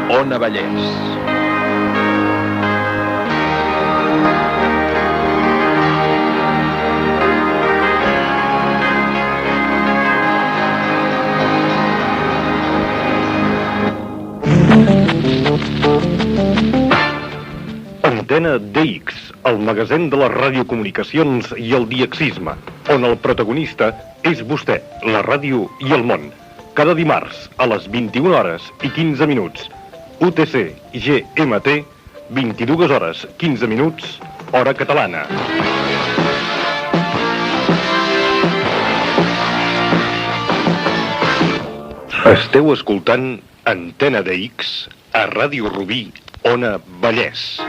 Ona Vallès. Antena DX, el magasin de les radiocomunicacions i el diexisme, on el protagonista és vostè, la ràdio i el món. Cada dimarts, a les 21 hores i 15 minuts. UTC GMT, 22 hores 15 minuts, hora catalana. Esteu escoltant Antena DX a Ràdio Rubí, Ona Vallès.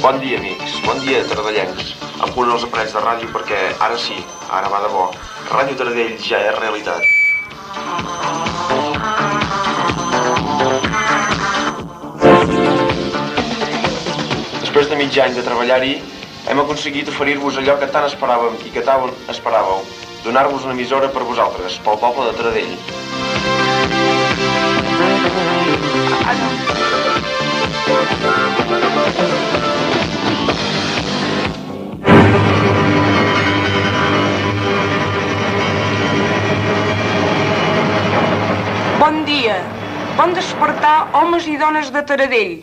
Bon dia, amics. Bon dia, tardellencs. Em posen els aparells de ràdio perquè ara sí, ara va de bo. Ràdio Taradell ja és realitat. Després de mig any de treballar-hi, hem aconseguit oferir-vos allò que tant esperàvem i que tant esperàveu. Donar-vos una emissora per vosaltres, pel poble de Taradell. Bon dia, bon despertar homes i dones de Taradell.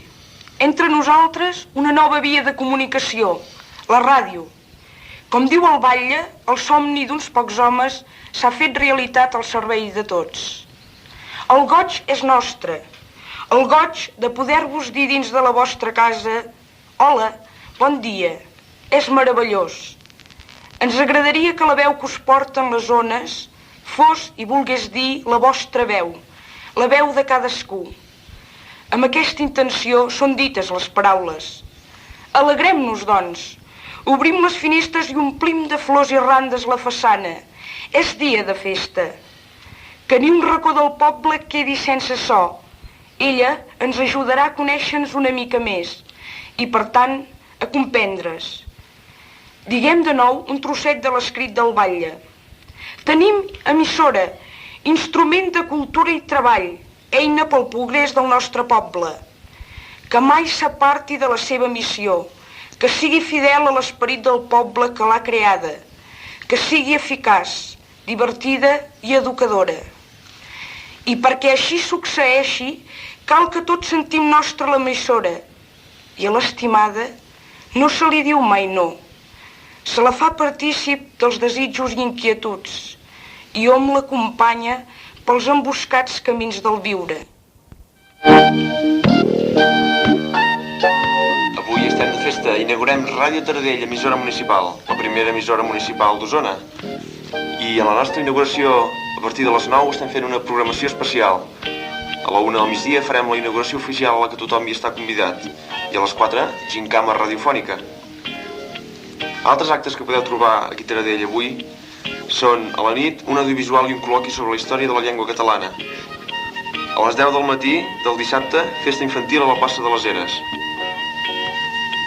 Entre nosaltres una nova via de comunicació, la ràdio. Com diu el batlle, el somni d'uns pocs homes s'ha fet realitat al servei de tots. El goig és nostre, el goig de poder-vos dir dins de la vostra casa «Hola, bon dia», és meravellós. Ens agradaria que la veu que us porten les ones fos i volgués dir la vostra veu, la veu de cadascú. Amb aquesta intenció són dites les paraules. Alegrem-nos, doncs. Obrim les finestres i omplim de flors i randes la façana. És dia de festa. Que ni un racó del poble quedi sense so. Ella ens ajudarà a conèixer-nos una mica més i, per tant, a comprendre's. Diguem de nou un trosset de l'escrit del batlle. Tenim emissora, instrument de cultura i treball, eina pel progrés del nostre poble. Que mai s'aparti de la seva missió, que sigui fidel a l'esperit del poble que l'ha creada, que sigui eficaç, divertida i educadora. I perquè així succeeixi, cal que tots sentim nostra l'emissora. I a l'estimada no se li diu mai no. Se la fa partícip dels desitjos i inquietuds i hom l'acompanya pels emboscats camins del viure. Avui estem de festa. Inaugurem Ràdio Taradell, emissora municipal, la primera emissora municipal d'Osona. I a la nostra inauguració, a partir de les 9, estem fent una programació especial. A la 1 del migdia farem la inauguració oficial a la que tothom hi està convidat. I a les 4, gincama radiofònica. Altres actes que podeu trobar aquí a Taradell avui són, a la nit, un audiovisual i un col·loqui sobre la història de la llengua catalana. A les 10 del matí del dissabte, festa infantil a la plaça de les Eres.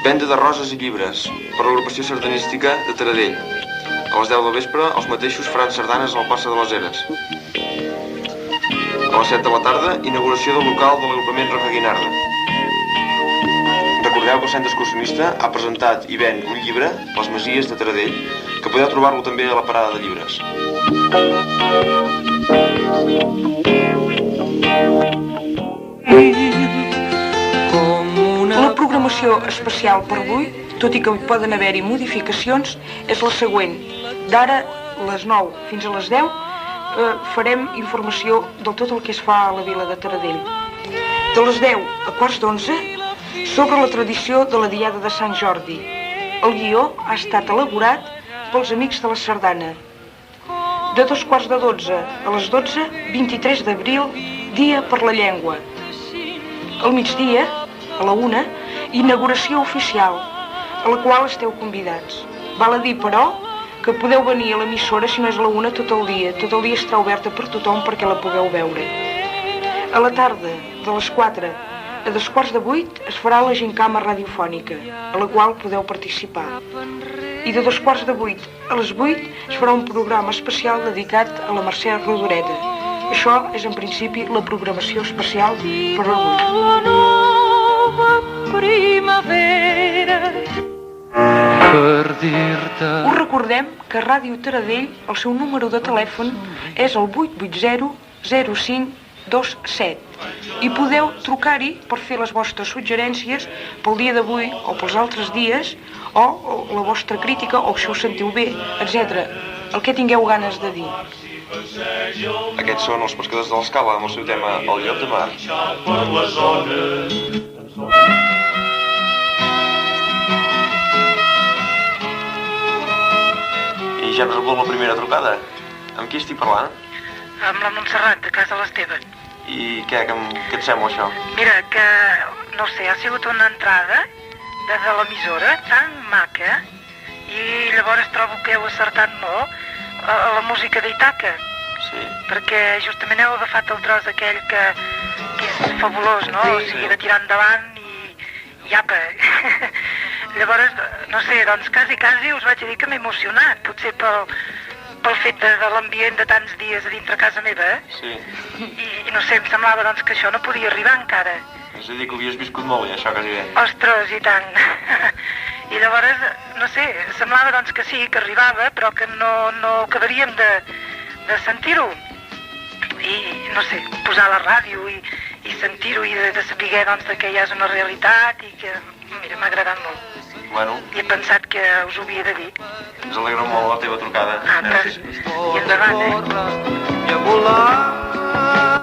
Venda de roses i llibres per l'agrupació sardanística de Taradell. A les 10 del vespre, els mateixos faran sardanes a la plaça de les Eres. A les 7 de la tarda, inauguració del local de l'agrupament Roca Guinarda. Recordeu que el Centre Excursionista ha presentat i ven un llibre, Les Masies de Taradell, que podeu trobar-lo també a la parada de llibres. La programació especial per avui, tot i que poden haver-hi modificacions, és la següent. D'ara, a les 9 fins a les 10, farem informació de tot el que es fa a la vila de Taradell. De les 10 a quarts d'11, sobre la tradició de la Diada de Sant Jordi. El guió ha estat elaborat pels amics de la sardana. De 2:15 a les 12, 23 d'abril, Dia per la Llengua. Al migdia, a la 1, inauguració oficial, a la qual esteu convidats. Val a dir, però, que podeu venir a l'emissora si no és a la 1 tot el dia. Tot el dia estarà oberta per tothom perquè la pugueu veure. A la tarda, de les 4 a a 7:15 es farà la gincama radiofònica, a la qual podeu participar. I de 7:15 a les 8 es farà un programa especial dedicat a la Mercè Rodoreda. Això és en principi la programació especial per avui. La nova primavera. Per dir-te... Us recordem que a Ràdio Taradell el seu número de telèfon és el 880 0527 i podeu trucar-hi per fer les vostres suggerències pel dia d'avui o pels altres dies o la vostra crítica o si us sentiu bé, etc. El que tingueu ganes de dir. Aquests són els pescadors de l'Escala amb el seu tema El llop de mar. I ja hem rebut la primera trucada. Amb qui estic parlant? Amb la Montserrat, de casa l'Esteven. I què et sembla això? Mira, que, no sé, ha sigut una entrada de l'emissora tan maca i llavors trobo que heu acertat molt a la música d'Itaca. Sí. Perquè justament heu agafat el tros aquell que és fabulós, no? O sigui, de tirar endavant i apa. Llavors, no sé, doncs quasi us vaig dir que m'he emocionat, potser pel fet de l'ambient de tants dies a dintre casa meva, Sí. I no sé, em semblava doncs que això no podia arribar encara. És a dir, que ho havies viscut molt bé, això quasi bé. Ostres, i tant. I llavors, no sé, semblava doncs que sí, que arribava, però que no acabaríem de sentir-ho. I, no sé, posar la ràdio i sentir-ho i de saber doncs que ja és una realitat i que, mira, m'ha agradat molt. Bueno. I he pensat que us ho havia de dir. Ens alegra molt la teva trucada. I endavant, I a volar.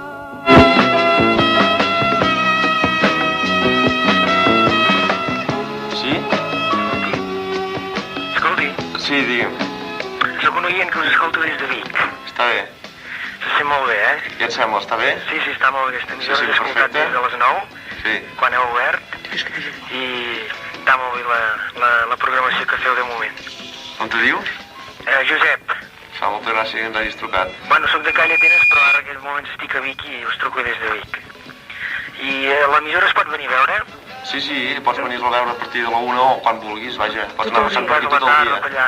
Sí? Escolti, Sí, digue'm. sóc un oient que us escolto des de Vic. Està bé. Se sent molt bé, Què et sembla? Està bé? Sí, està molt bé. Aquesta emissora l'he escoltat perfecte. des de les 9, Sí. quan heu obert, i està molt bé la programació que feu de moment. Com te dius? Josep, Fa molta gràcia que ens hagis trucat. bueno, sóc de Callatenes, però ara en aquests moments estic a Vic i us truco des de Vic. I l'emissora es pot venir a veure? Sí, pots venir-la a veure a partir de la 1 o quan vulguis, vaja. Pots anar a Sant Vas Roquí a la tot el tarda, dia.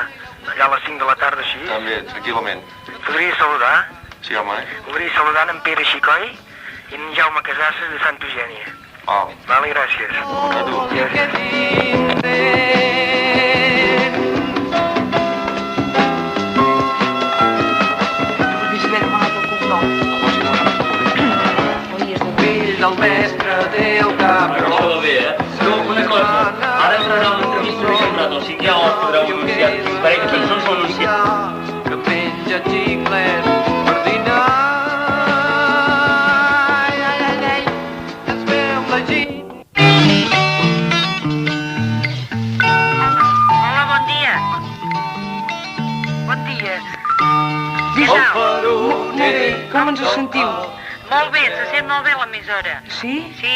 allà a les 5 de la tarda, així. També, tranquil·lament. Podria saludar? Sí, home, Podria saludar en Pere Xicoi i en Jaume Casasses de Santa Eugènia. Val. Vale, gràcies. A tu. Fill del mestre Déu cabró. Això va bé, Una cosa, ara farà una entrevista més centrada, o sigui, ja ho podreu anunciar. Esperem que tots ho anunciem. Que menja xiclet per dinar. Ai, que es veu la gent. Hola, bon dia. Bon dia. El peroner. Com ens sentiu? Molt bé, se sent molt bé l'emissora. Sí? Sí,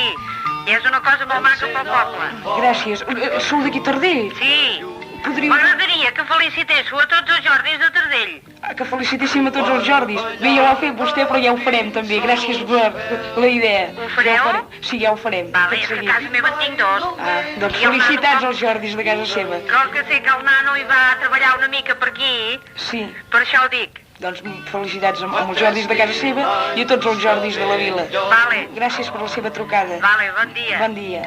i és una cosa molt maca pel poble. Gràcies. Sou d'aquí Tardell? Sí, Podríeu... m'agradaria que felicitéssiu a tots els Jordis de Tardell. Que felicitéssim a tots els Jordis. Bé, ja ho ha fet vostè, però ja ho farem també. Gràcies per la idea. Ho fareu? Ja ho farem. Sí, ja ho farem. Vale, Tot és que a seguit. casa meva en tinc dos. Doncs I el felicitats nano, als Jordis de casa seva. Com que sé que el nano hi va treballar una mica per aquí, Sí, per això ho dic. doncs felicitats amb els Jordis de casa seva i a tots els Jordis de la vila. Vale, Gràcies per la seva trucada. vale, bon dia. Bon dia.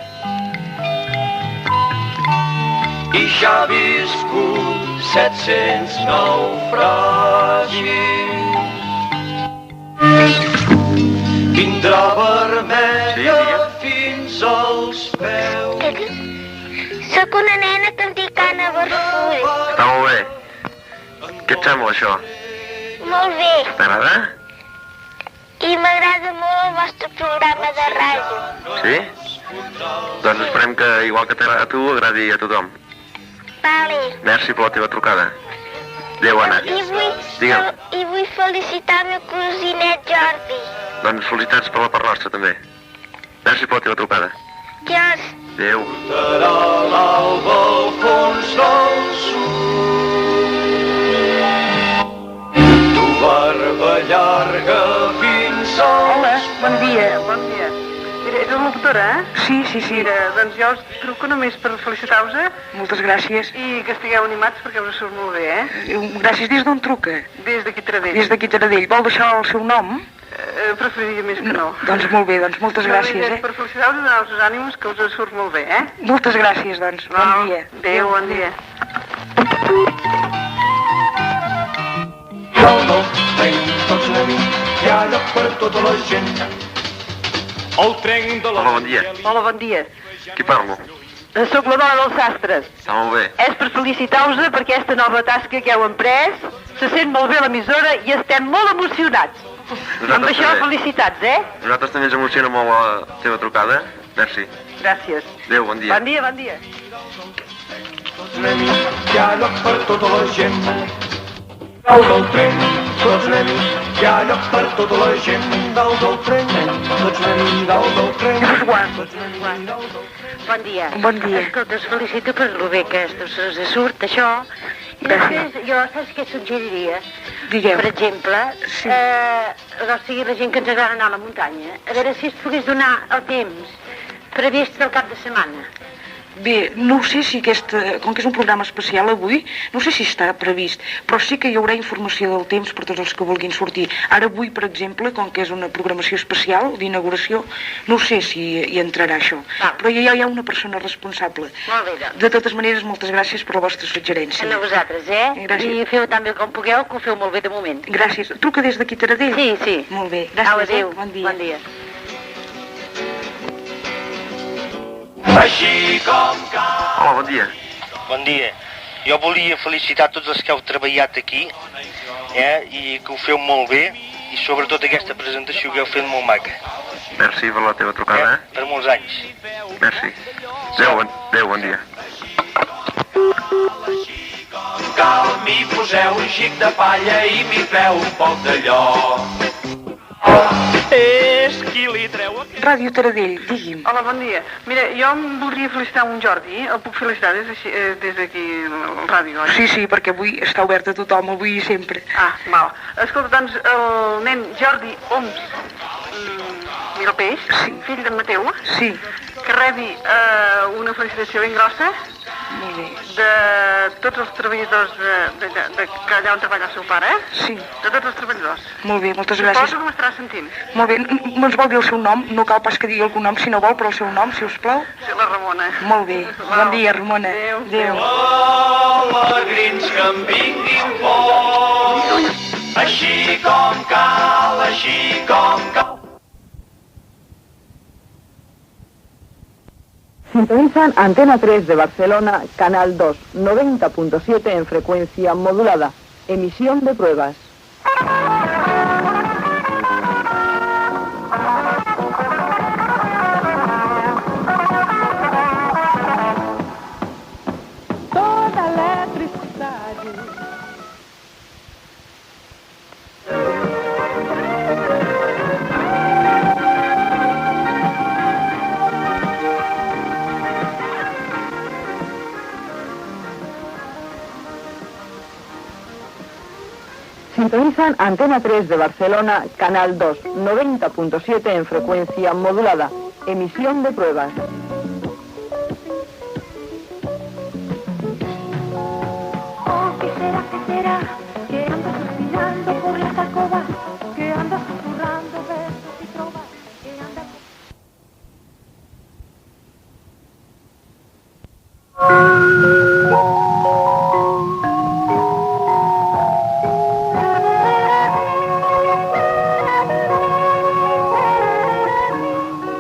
I ja ha viscut 700 naufragis. Vindrà vermella fins als peus. Sóc una nena que em dic Anna Barfull. Està molt bé. Què et sembla, això? Molt bé. T'agrada? I m'agrada molt el vostre programa de ràdio. Sí? Doncs esperem que, igual que t'agrada a tu, agradi a tothom. Vale. Merci per la teva trucada. Adéu, Anna. Digue'm. I vull felicitar el meu cosinet Jordi. Doncs felicitats per la part nostra, també. Merci per la teva trucada. Adiós. Adéu. Serà l'alba al fons del sud. Tu barba llarga fins als... Hola, bon dia. Bon dia. Era el locutor l'emissora, eh? Sí. Mira, doncs jo us truco només per felicitar-vos, Moltes gràcies. i que estigueu animats perquè us surt molt bé, Gràcies. Des d'on truca? Des d'aquí Taradell. Des d'aquí Taradell. Vol deixar el seu nom? Preferiria més que no. Doncs molt bé, doncs moltes gràcies, Per felicitar-vos i donar-vos els ànims, que us surt molt bé, Moltes gràcies, doncs. Bon dia. Adéu, bon dia. Hola, bon dia. Hola, bon dia. Qui parlo? Soc la dona dels sastres. Està molt bé. És per felicitar-vos per aquesta nova tasca que heu emprès. Se sent molt bé l'emissora i estem molt emocionats. Amb això, felicitats, Nosaltres també ens emociona molt la teva trucada. Merci. Gràcies. Adéu, bon dia. Bon dia, bon dia. Hi ha lloc per tota la gent. Dalt del tren, tots anem. Hi ha lloc per tota la gent. Dalt del tren, tots anem. Dalt del tren, tots anem. Bon dia. Bon dia. Escolta, us felicito per lo bé que us surt, això. I després, jo, saps què suggeriria? Digueu. Per exemple, Sí. o sigui, la gent que ens agrada anar a la muntanya, a veure si es pogués donar el temps previst del cap de setmana. Bé, no sé si com que és un programa especial avui, no sé si està previst, però sí que hi haurà informació del temps per tots els que vulguin sortir. Ara avui, per exemple, com que és una programació especial d'inauguració, no sé si hi entrarà això. Però ja hi ha una persona responsable. Molt bé, doncs. De totes maneres, moltes gràcies per la vostra suggerència. A vosaltres, Gràcies. I feu tan bé com pugueu, que ho feu molt bé de moment. Gràcies. Truca des d'aquí Taradell? Sí. Molt bé. Gràcies. Adéu. Bon dia. Bon dia. Així com cal. Hola, bon dia. Bon dia. Jo volia felicitar tots els que heu treballat aquí, i que ho feu molt bé, i sobretot aquesta presentació que heu fet molt maca. Merci per la teva trucada. Per molts anys. Merci. Adéu, bon dia. Cal, m'hi poseu un xic de palla i m'hi feu un poc d'allò. És qui li treu aquest... Ràdio Taradell, digui'm. Hola, bon dia. Mira, jo em voldria felicitar un Jordi, el puc felicitar des d'aquí al ràdio, oi? Sí, perquè avui està obert a tothom, avui i sempre. Val. Escolta, doncs, el nen Jordi Oms Mirapeix, fill d'en Mateu, que rebi una felicitació ben grossa Molt bé. de tots els treballadors que allà on treballa el seu pare, Sí. de tots els treballadors. Molt bé, moltes gràcies. Suposo que m'estarà sentint. Molt bé, no ens vol dir el seu nom? No cal pas que digui algun nom, si no vol, però el seu nom, si us plau. Sí, la Ramona. Molt bé. Bon dia, Ramona. Adéu. Alegrins que em vinguin por. Així com cal, així com cal. Sintonizan Antena 3 de Barcelona, Canal 2, 90.7 en frecuencia modulada. Emisión de pruebas. Toda eletricidade. Sintonizan Antena 3 de Barcelona, Canal 2, 90.7 en frecuencia modulada. Emisión de pruebas. Oh, ¿qué será? Que andas suspirando por las alcobas, que andas susurrando versos y trovas, que andas...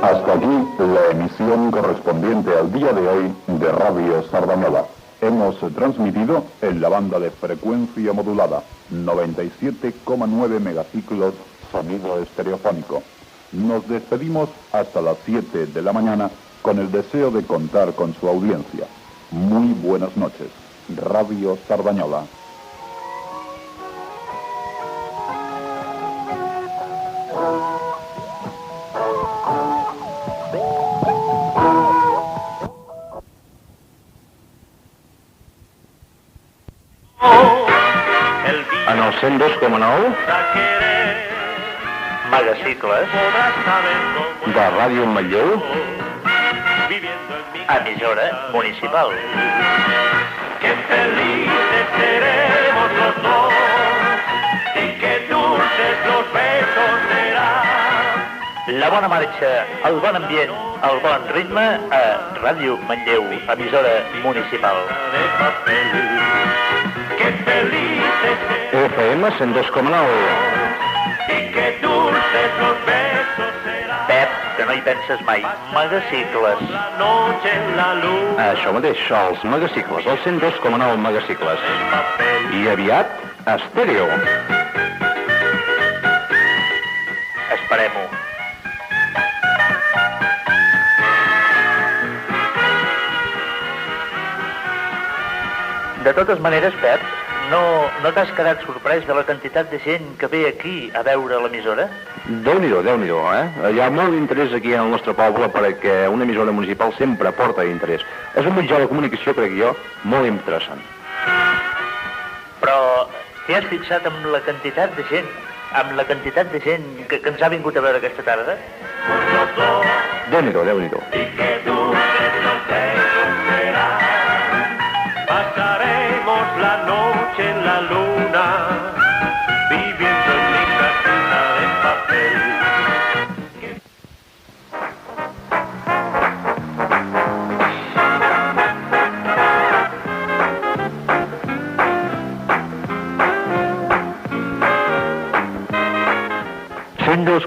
Hasta aquí la emisión correspondiente al día de hoy de Radio Sardañola. Hemos transmitido en la banda de frecuencia modulada 97,9 megaciclos sonido estereofónico. Nos despedimos hasta las 7 de la mañana con el deseo de contar con su audiencia. Muy buenas noches. Radio Sardañola. En el 102,9 Megacicles. De Ràdio Manlleu. Emissora municipal. Qué felices seremos los dos y qué dulces los besos serán. La bona marxa, el bon ambient, el bon ritme a Ràdio Manlleu, emissora municipal. Qué felices FM 102,9. y qué dulces los besos serán. Pep, que no hi penses mai. Megacicles. La noche en la luz. Això mateix, els megacicles, els 102,9 megacicles. I aviat, estèreo. Esperem-ho. De totes maneres, Pep, no t'has quedat sorprès de la quantitat de gent que ve aquí a veure l'emissora? Déu-n'hi-do, Déu-n'hi-do, Hi ha molt interès aquí al nostre poble perquè una emissora municipal sempre porta interès. És un mitjà de comunicació, crec jo, molt interessant. Però t'hi has fixat amb la quantitat de gent, que ens ha vingut a veure aquesta tarda? Déu-n'hi-do, Déu-n'hi-do. Pasaremos la noche en la luna, viviendo en mi casita de papel.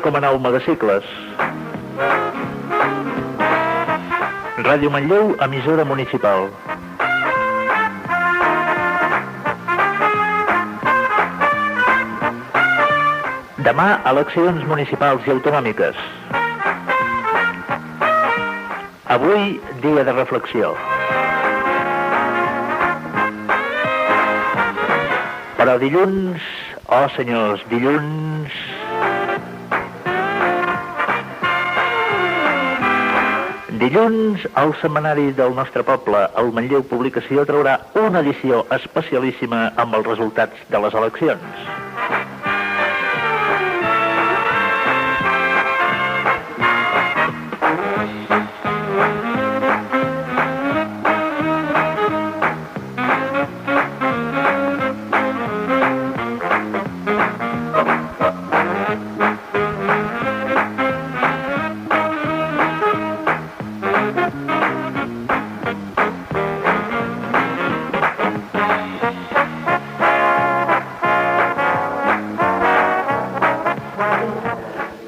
Com a 9 megacicles. Ràdio Manlleu, emissora municipal. Demà, eleccions municipals i autonòmiques. Avui, dia de reflexió. Però dilluns, oh senyors, dilluns... Dilluns, el setmanari del nostre poble, el Manlleu Publicació, traurà una edició especialíssima amb els resultats de les eleccions.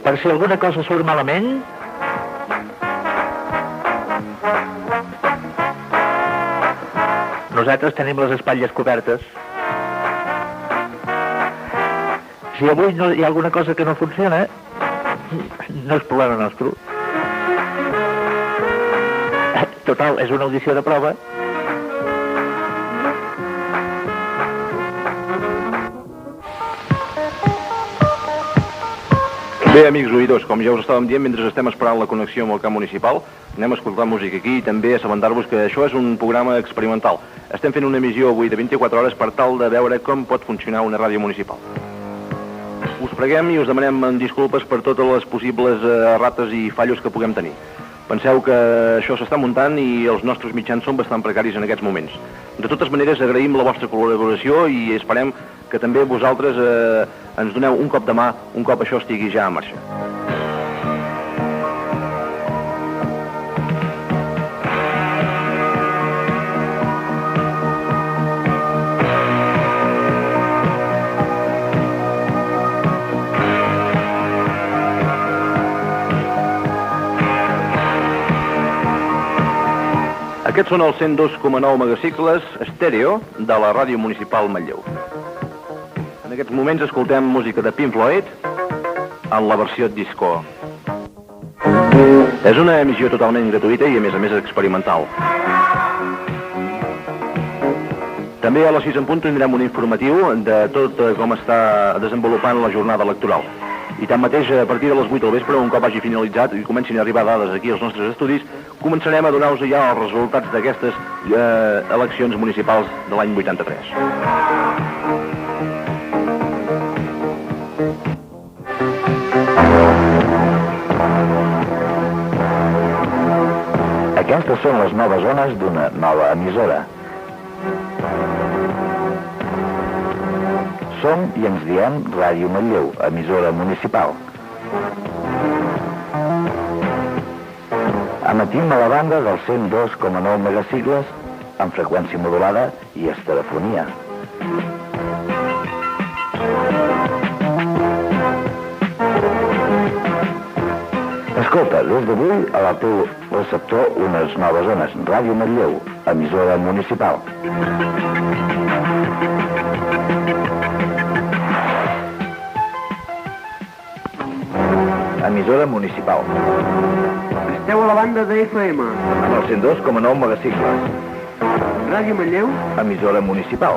Per si alguna cosa surt malament, nosaltres tenim les espatlles cobertes. Si avui no hi ha alguna cosa que no funciona, no és problema nostre. Total, és una audició de prova. Bé, amics oïdors, com ja us estàvem dient, mentre estem esperant la connexió amb el camp municipal, anem a escoltar música aquí i també assabentar-vos que això és un programa experimental. Estem fent una emissió avui de 24 hores per tal de veure com pot funcionar una ràdio municipal. Us preguem i us demanem disculpes per totes les possibles errates i fallos que puguem tenir. Penseu que això s'està muntant i els nostres mitjans són bastant precaris en aquests moments. De totes maneres, agraïm la vostra col·laboració i esperem que també vosaltres ens doneu un cop de mà, un cop això estigui ja en marxa. Aquests són els 102,9 megacicles estèreo de la Ràdio Municipal Manlleu. En aquests moments escoltem música de Pink Floyd en la versió disco. És una emissió totalment gratuïta i a més experimental. També a les 6 en punt tindrem un informatiu de tot com està desenvolupant la jornada electoral. I tanmateix, a partir de les 8 del vespre, un cop hagi finalitzat i comencin a arribar dades aquí als nostres estudis, començarem a donar-vos ja els resultats d'aquestes eleccions municipals de l'any 83. Aquestes són les noves zones d'una nova emissora. Som i ens diem Ràdio Manlleu, emissora municipal. Emetim a la banda del 102,9 megacicles en freqüència modulada i estereofonia. Escolta, des d'avui a la teu receptor unes noves zones. Ràdio Manlleu, emissora municipal. Emissora municipal. Esteu a la banda de FM. En el 102,9 megacicles. Ràdio Manlleu. Emissora municipal.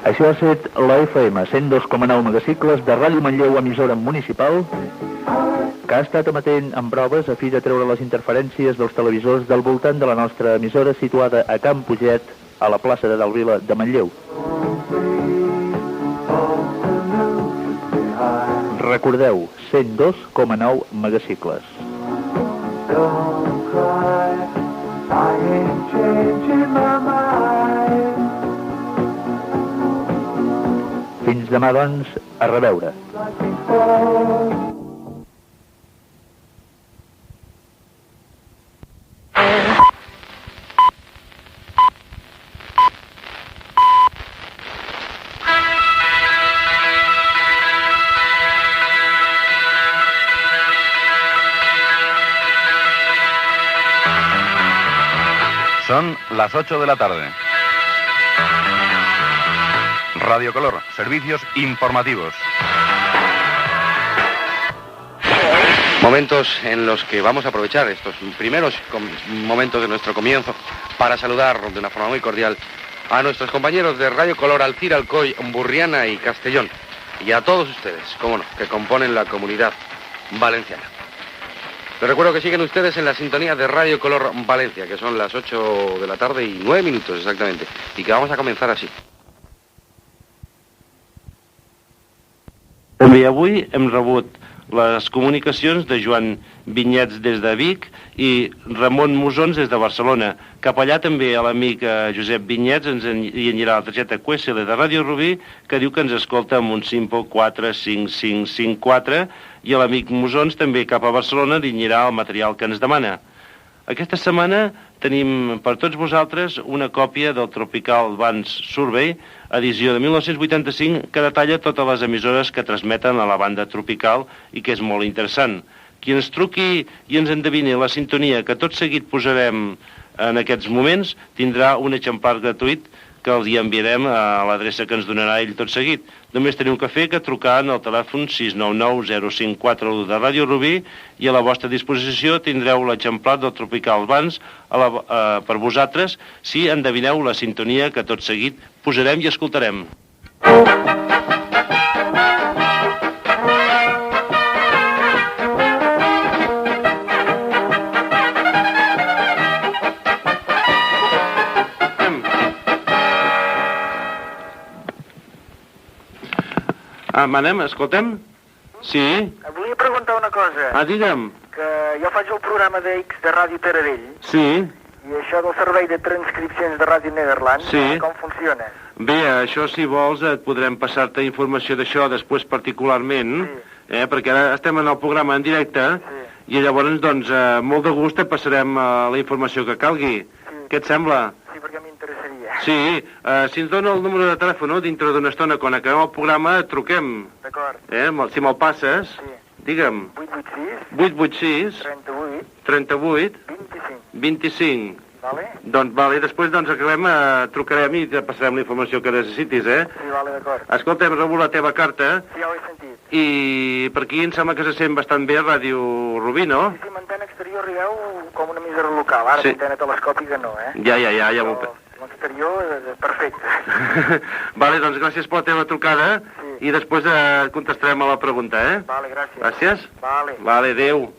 Això ha estat la FM, 102,9 megacicles de Ràdio Manlleu, emissora municipal, que ha estat emetent en proves a fi de treure les interferències dels televisors del voltant de la nostra emissora situada a Can Puget, a la plaça de Dalvila de Manlleu. Recordeu, 102,9 megacicles. Don't cry, I ain't changing my mind. Fins demà, doncs, a reveure. Son las 8 de la tarde. Radio Color, servicios informativos. Momentos en los que vamos a aprovechar estos primeros momentos de nuestro comienzo para saludar de una forma muy cordial a nuestros compañeros de Radio Color, Alcira, Alcoy, Burriana y Castellón, y a todos ustedes, cómo no, que componen la comunidad valenciana. Les recuerdo que siguen ustedes en la sintonía de Radio Color Valencia, que son las 8 de la tarde y 9 minutos exactamente, y que vamos a comenzar así. També avui hem rebut les comunicacions de Joan Vinyets des de Vic i Ramon Musons des de Barcelona. Cap allà també a l'amic Josep Vinyets ens enviarà la targeta QSL de Ràdio Rubí, que diu que ens escolta amb un Simpo 45554, i a l'amic Musons també cap a Barcelona li enviarà el material que ens demana. Aquesta setmana tenim per tots vosaltres una còpia del Tropical Bands Survey, edició de 1985, que detalla totes les emissores que transmeten a la banda tropical i que és molt interessant. Qui ens truqui i ens endevini la sintonia que tot seguit posarem en aquests moments tindrà un exemplar gratuït que els hi enviarem a l'adreça que ens donarà ell tot seguit. Només teniu que fer que trucar al telèfon 699-0541 de Ràdio Rubí i a la vostra disposició tindreu l'exemplar del Tropical Bands per vosaltres si endevineu la sintonia que tot seguit posarem i escoltarem. Manem, escoltem? Sí? Volia preguntar una cosa. Digue'm. Que jo faig el programa de X de Ràdio Taradell. Sí. I això del servei de transcripcions de Ràdio Nederland, sí. Com funciona? Bé, això si vols et podrem passar-te informació d'això després particularment, sí. Perquè ara estem en el programa en directe, sí. I llavors, doncs, molt de gust et passarem la informació que calgui. Sí. Què et sembla? Sí, perquè m'interessaria. Sí, si ens dona el número de telèfon, dintre d'una estona, quan acabem el programa, et truquem. D'acord. Si me'l passes, sí. Digue'm. 886 38 25. Vale. Doncs, vale, després acabem, trucarem i te passarem la informació que necessitis, Sí, vale, d'acord. Escolta, hem rebut la teva carta. Sí, ja ho he sentit. I per aquí em sembla que se sent bastant bé Ràdio Rubí, no? Sí, amb antena exterior arribeu com una emissora local, ara amb antena telescòpica no, Ja m'ho... L'exterior és perfecte. Vale, doncs gràcies per la teva trucada i després contestarem a la pregunta, Vale, gràcies. Gràcies. Vale, adéu.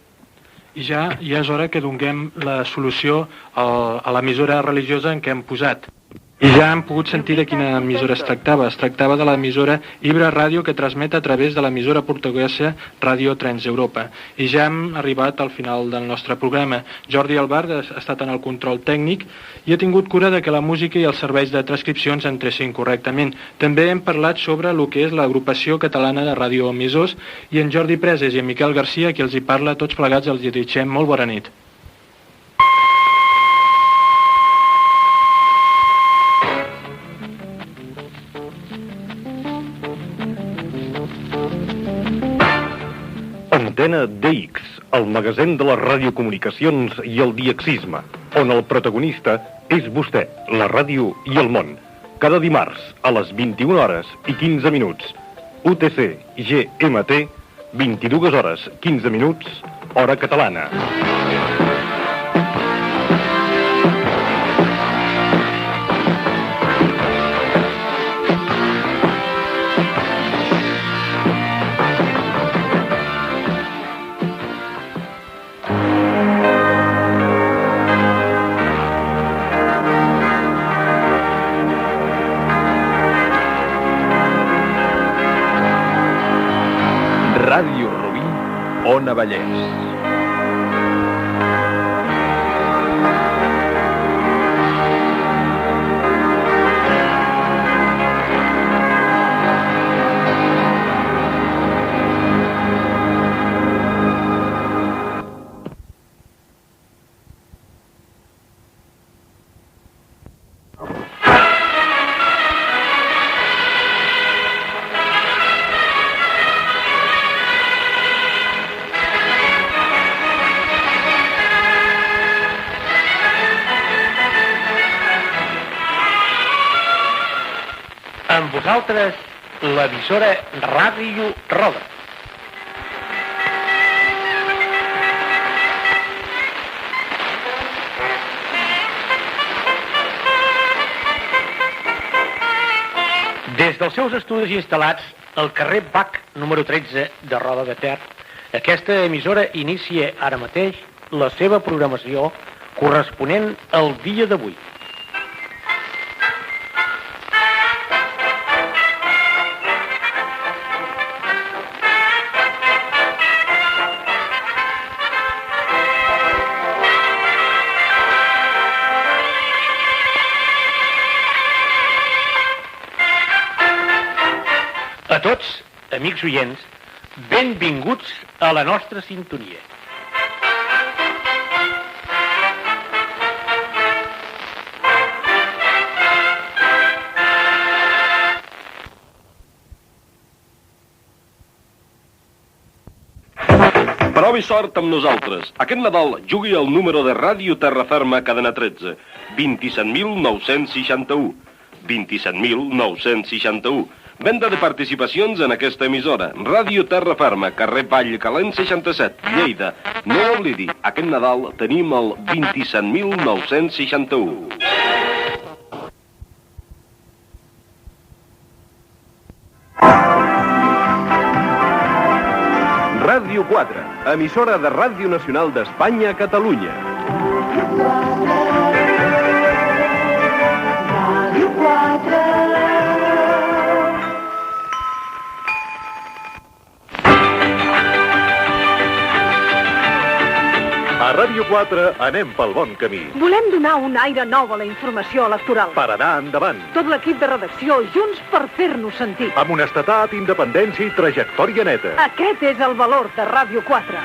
I ja és hora que donem la solució a l'emissora religiosa en què hem posat. I ja hem pogut sentir de quina emissora es tractava. Es tractava de l'emissora Ibra Ràdio, que transmet a través de l'emissora portuguesa Radio Transeuropa. I ja hem arribat al final del nostre programa. Jordi Albart ha estat en el control tècnic i ha tingut cura de que la música i els serveis de transcripcions entressin correctament. També hem parlat sobre el que és l'agrupació catalana de radioemissors, i en Jordi Preses i en Miquel Garcia, qui els hi parla, tots plegats els dirigem molt bona nit. Antena DX, el magasin de les radiocomunicacions i el diexisme, on el protagonista és vostè, la ràdio i el món. Cada dimarts, a les 21 hores i 15 minuts. UTC GMT, 22 hores 15 minuts, hora catalana. Ràdio Rubí, Ona Vallès. Amb vosaltres, l'emissora Ràdio Roda. Des dels seus estudis instal·lats al carrer Bach, número 13 de Roda de Ter, aquesta emissora inicia ara mateix la seva programació corresponent al dia d'avui. A tots, amics oients, benvinguts a la nostra sintonia. Provi sort amb nosaltres. Aquest Nadal jugui el número de Ràdio Terraferma cadena 13, 27.961. 27.961. Venda de participacions en aquesta emissora. Ràdio Terraferma, carrer Vall Calent 67, Lleida. No oblidi, aquest Nadal tenim el 27.961. Ràdio 4, emissora de Ràdio Nacional d'Espanya a Catalunya. Ràdio 4. A Ràdio 4 anem pel bon camí. Volem donar un aire nou a la informació electoral. Per anar endavant. Tot l'equip de redacció junts per fer-nos sentir. Amb honestedat, independència i trajectòria neta. Aquest és el valor de Ràdio 4.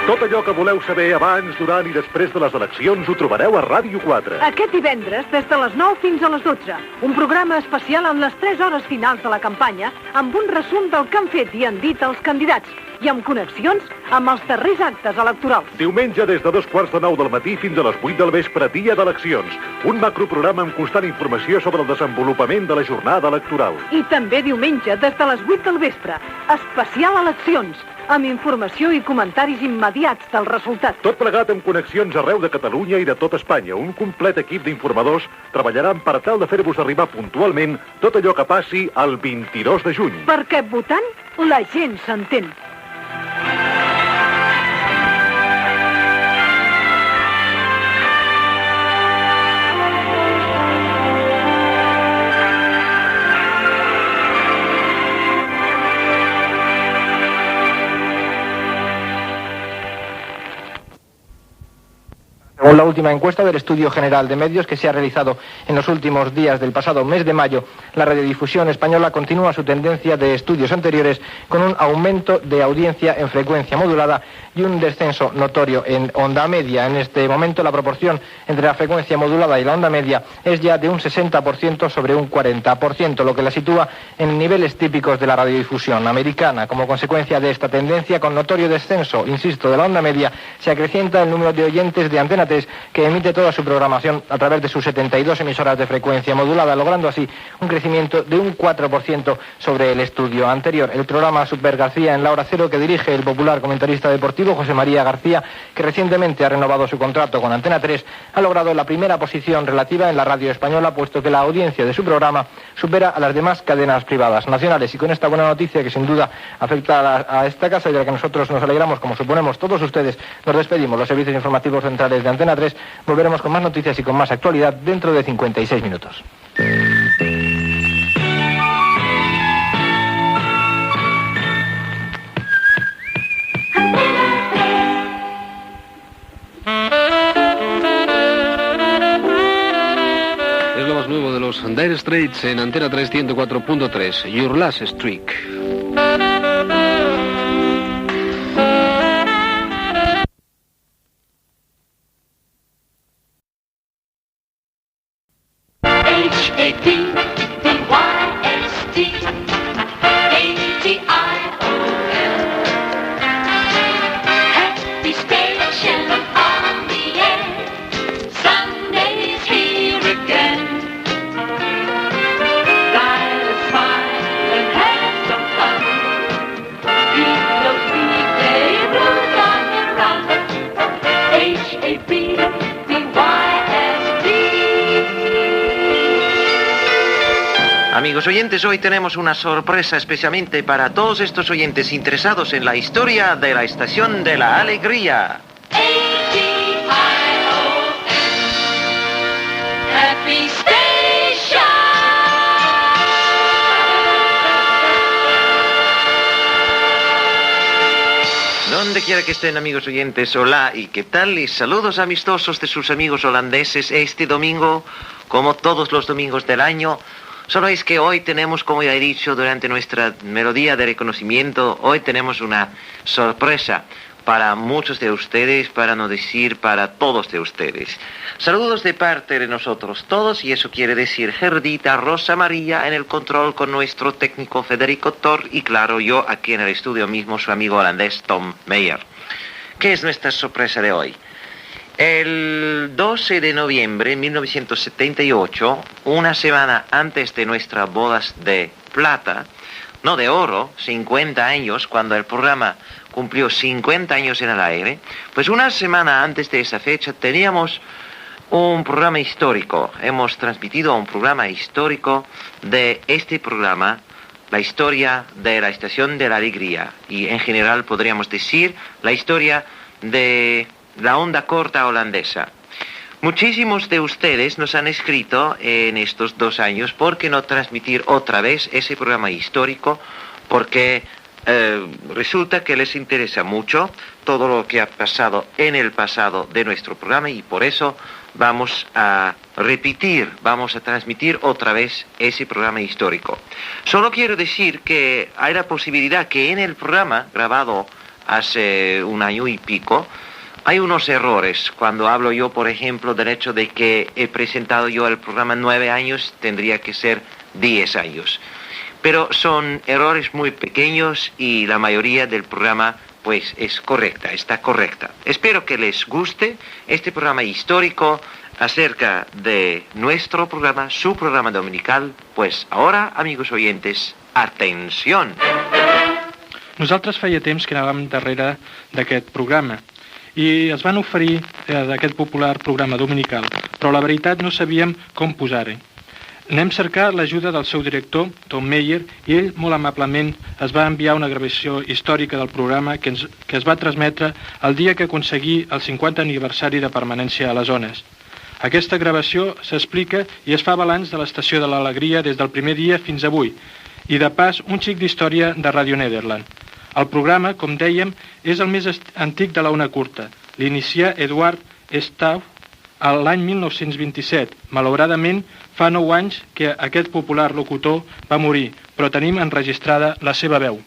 Tot allò que voleu saber abans, durant i després de les eleccions ho trobareu a Ràdio 4. Aquest divendres, des de les 9 fins a les 12, un programa especial en les 3 hores finals de la campanya, amb un resum del que han fet i han dit els candidats, i amb connexions amb els darrers actes electorals. Diumenge des de 2:15 del matí fins a les 8 del vespre, dia d'eleccions. Un macroprograma amb constant informació sobre el desenvolupament de la jornada electoral. I també diumenge des de les 8 del vespre, especial eleccions, amb informació i comentaris immediats del resultat. Tot plegat amb connexions arreu de Catalunya i de tot Espanya. Un complet equip d'informadors treballaran per tal de fer-vos arribar puntualment tot allò que passi el 22 de juny. Perquè votant, la gent s'entén. Según la última encuesta del Estudio General de Medios que se ha realizado en los últimos días del pasado mes de mayo, la radiodifusión española continúa su tendencia de estudios anteriores con un aumento de audiencia en frecuencia modulada y un descenso notorio en onda media. En este momento la proporción entre la frecuencia modulada y la onda media es ya de un 60% sobre un 40%, lo que la sitúa en niveles típicos de la radiodifusión americana. Como consecuencia de esta tendencia, con notorio descenso, insisto, de la onda media, se acrecienta el número de oyentes de Antena 3, que emite toda su programación a través de sus 72 emisoras de frecuencia modulada, logrando así un crecimiento de un 4% sobre el estudio anterior. El programa Super García en la hora cero, que dirige el popular comentarista deportivo José María García, que recientemente ha renovado su contrato con Antena 3, ha logrado la primera posición relativa en la radio española, puesto que la audiencia de su programa supera a las demás cadenas privadas nacionales. Y con esta buena noticia, que sin duda afecta a esta casa y de la que nosotros nos alegramos, como suponemos todos ustedes, nos despedimos. Los servicios informativos centrales de Antena 3. Volveremos con más noticias y con más actualidad dentro de 56 minutos. Es lo más nuevo de los Dire Straits en Antena 3 104.3, Your Last Streak. Amigos oyentes, hoy tenemos una sorpresa especialmente para todos estos oyentes interesados en la historia de la Estación de la Alegría. Happy Station. Donde quiera que estén, amigos oyentes, hola y qué tal, y saludos amistosos de sus amigos holandeses este domingo, como todos los domingos del año. Solo es que hoy tenemos, como ya he dicho durante nuestra melodía de reconocimiento, hoy tenemos una sorpresa para muchos de ustedes, para no decir para todos de ustedes. Saludos de parte de nosotros todos, y eso quiere decir Gerdita, Rosa María en el control con nuestro técnico Federico Thor, y claro, yo aquí en el estudio mismo, su amigo holandés Tom Meyer. ¿Qué es nuestra sorpresa de hoy? El 12 de noviembre de 1978, una semana antes de nuestras bodas de plata, no de oro, 50 años, cuando el programa cumplió 50 años en el aire, pues una semana antes de esa fecha teníamos un programa histórico. Hemos transmitido un programa histórico de este programa, la historia de la Estación de la Alegría, y en general podríamos decir la historia de la onda corta holandesa. Muchísimos de ustedes nos han escrito en estos 2 años por qué no transmitir otra vez ese programa histórico, porque resulta que les interesa mucho todo lo que ha pasado en el pasado de nuestro programa, y por eso vamos a repetir, vamos a transmitir otra vez ese programa histórico. Solo quiero decir que hay la posibilidad que en el programa grabado hace 1 año y pico, hay unos errores. Cuando hablo yo, por ejemplo, del hecho de que he presentado yo el programa 9 años, tendría que ser 10 años. Pero son errores muy pequeños y la mayoría del programa pues es correcta, está correcta. Espero que les guste este programa histórico acerca de nuestro programa, su programa dominical. Pues ahora, amigos oyentes, atención! Nosaltres feia temps que anàvem darrere d'aquest programa i es van oferir d'aquest popular programa dominical, però la veritat no sabíem com posar-hi. Anem cercar l'ajuda del seu director, Tom Meyer, i ell molt amablement es va enviar una gravació històrica del programa que es va transmetre el dia que aconseguí el 50 aniversari de permanència a les zones. Aquesta gravació s'explica i es fa balanç de l'Estació de l'Alegria des del primer dia fins avui, i de pas un xic d'història de Radio Nederland. El programa, com dèiem, és el més antic de la ona curta. L'inicià Eduard Stauff l'any 1927. Malauradament, fa 9 anys que aquest popular locutor va morir, però tenim enregistrada la seva veu.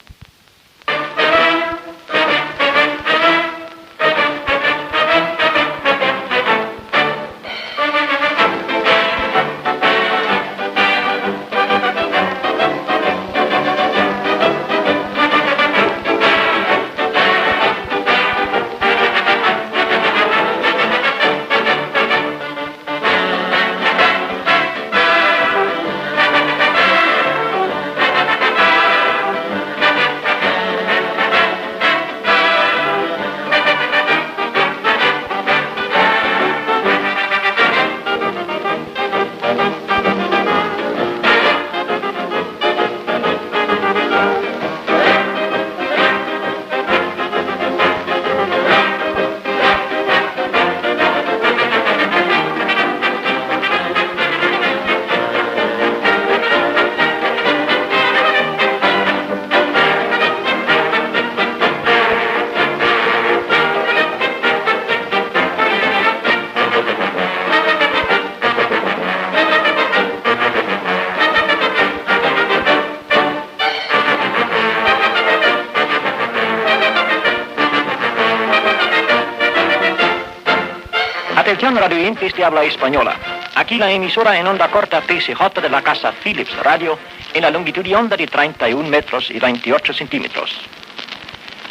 Atención radioyentes de habla española. Aquí la emisora en onda corta PCJ de la casa Philips Radio en la longitud de onda de 31 metros y 28 centímetros.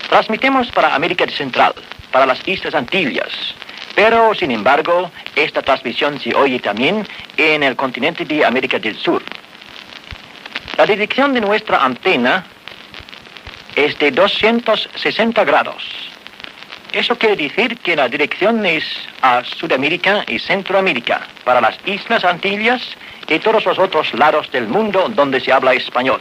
Transmitimos para América Central, para las Islas Antillas, pero sin embargo esta transmisión se oye también en el continente de América del Sur. La dirección de nuestra antena es de 260 grados. Eso quiere decir que la dirección es a Sudamérica y Centroamérica, para las Islas Antillas y todos los otros lados del mundo donde se habla español.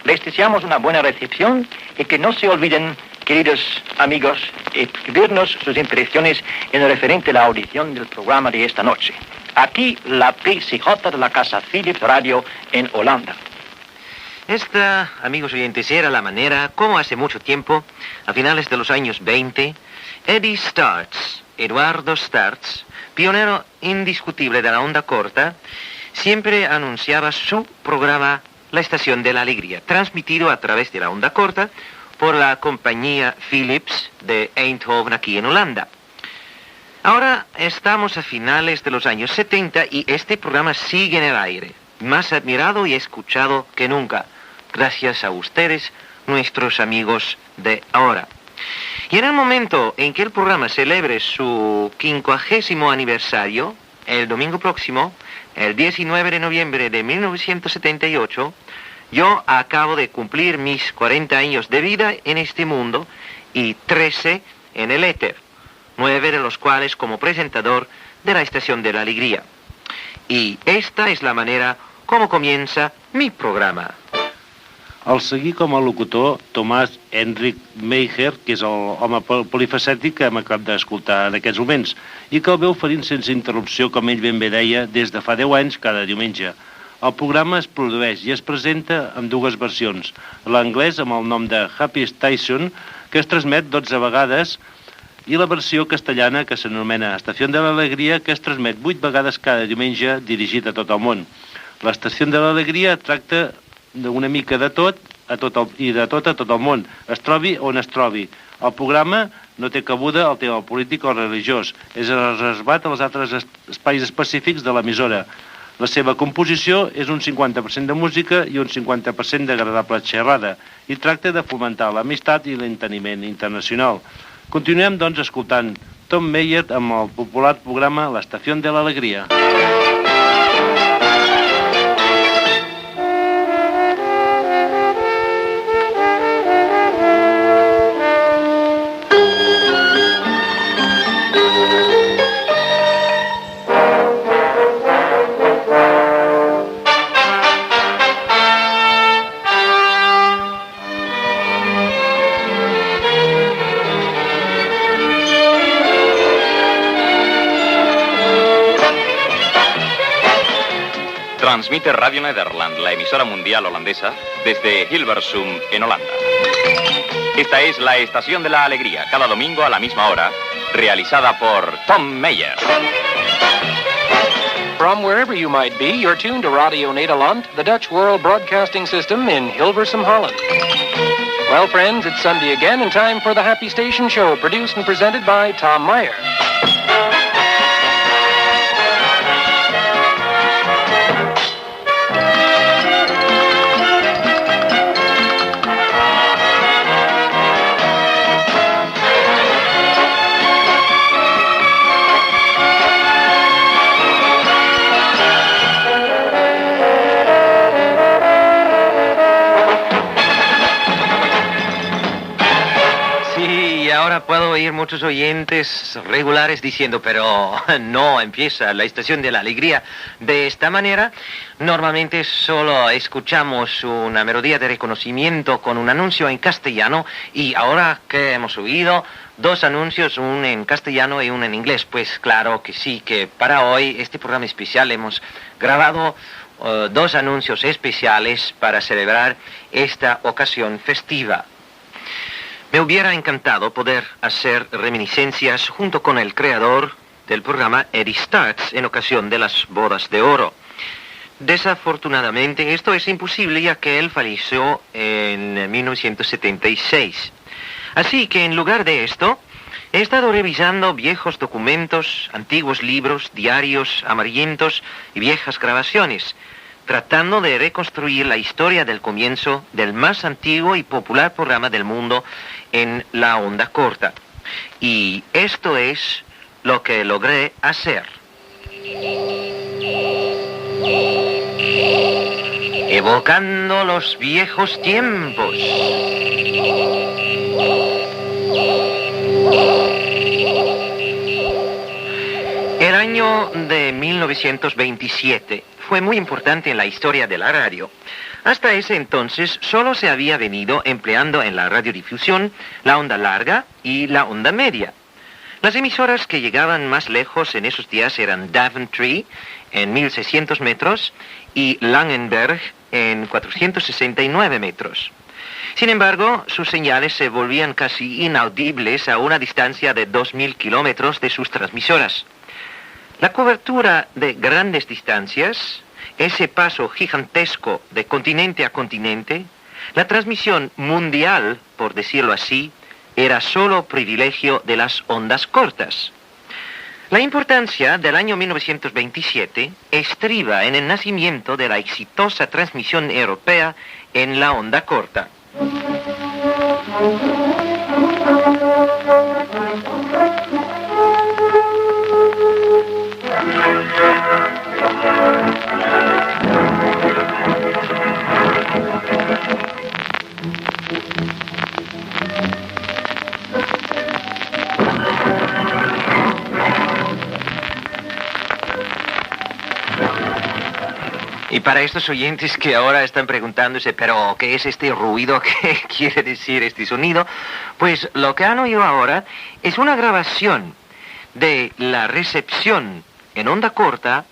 Les deseamos una buena recepción y que no se olviden, queridos amigos, escribirnos sus impresiones en lo referente a la audición del programa de esta noche. Aquí la PCJ de la casa Philips Radio en Holanda. Esta, amigos oyentes, era la manera como hace mucho tiempo, a finales de los años 20, Eddie Startz, Eduardo Startz, pionero indiscutible de la onda corta, siempre anunciaba su programa La Estación de la Alegría, transmitido a través de la onda corta por la compañía Philips de Eindhoven, aquí en Holanda. Ahora estamos a finales de los años 70 y este programa sigue en el aire, más admirado y escuchado que nunca, gracias a ustedes, nuestros amigos de ahora. Y en el momento en que el programa celebre su 50º aniversario, el domingo próximo, el 19 de noviembre de 1978, yo acabo de cumplir mis 40 años de vida en este mundo y 13 en el éter, 9 de los cuales como presentador de la Estación de la Alegría. Y esta es la manera como comienza mi programa. El seguir com a locutor Tomàs Enric Meijer, que és el home polifacètic que hem acabat d'escoltar en aquests moments, i que el veu oferint sense interrupció, com ell ben bé deia, des de fa 10 anys cada diumenge. El programa es produeix i es presenta en dues versions. L'anglès amb el nom de Happy Station, que es transmet 12 vegades, i la versió castellana, que s'anomena Estació de l'Alegria, que es transmet 8 vegades cada diumenge, dirigit a tot el món. L'Estació de l'Alegria tracta d'una mica de tot, a tot el món, es trobi on es trobi. El programa no té cabuda al tema polític o religiós, és reservat als altres espais específics de l'emissora. La seva composició és un 50% de música i un 50% d'agradable xerrada, i tracta de fomentar l'amistat i l'enteniment internacional. Continuem, doncs, escoltant Tom Meijer amb el popular programa L'Estació de l'Alegria. Transmite Radio Nederland, la emisora mundial holandesa, desde Hilversum, en Holanda. Esta es la Estación de la Alegría, cada domingo a la misma hora, realizada por Tom Meijer. From wherever you might be, you're tuned to Radio Nederland, the Dutch World Broadcasting System in Hilversum, Holland. Well, friends, it's Sunday again and time for the Happy Station Show, produced and presented by Tom Meyer. Ahora puedo oír muchos oyentes regulares diciendo, pero no empieza la estación de la alegría de esta manera. Normalmente solo escuchamos una melodía de reconocimiento con un anuncio en castellano y ahora que hemos oído dos anuncios, uno en castellano y uno en inglés, pues claro que sí, que para hoy este programa especial hemos grabado dos anuncios especiales para celebrar esta ocasión festiva. Me hubiera encantado poder hacer reminiscencias junto con el creador del programa, Eddie Stax, en ocasión de las bodas de oro. Desafortunadamente, esto es imposible ya que él falleció en 1976. Así que en lugar de esto, he estado revisando viejos documentos, antiguos libros, diarios amarillentos y viejas grabaciones, tratando de reconstruir la historia del comienzo del más antiguo y popular programa del mundo en la onda corta. Y esto es lo que logré hacer. Evocando los viejos tiempos. El año de 1927 fue muy importante en la historia de la radio. Hasta ese entonces solo se había venido empleando en la radiodifusión la onda larga y la onda media. Las emisoras que llegaban más lejos en esos días eran Daventry en 1600 metros y Langenberg en 469 metros. Sin embargo, sus señales se volvían casi inaudibles a una distancia de 2000 kilómetros de sus transmisoras. La cobertura de grandes distancias, ese paso gigantesco de continente a continente, la transmisión mundial, por decirlo así, era solo privilegio de las ondas cortas. La importancia del año 1927 estriba en el nacimiento de la exitosa transmisión europea en la onda corta. Y para estos oyentes que ahora están preguntándose, pero ¿qué es este ruido? ¿Qué quiere decir este sonido? Pues lo que han oído ahora es una grabación de la recepción en onda corta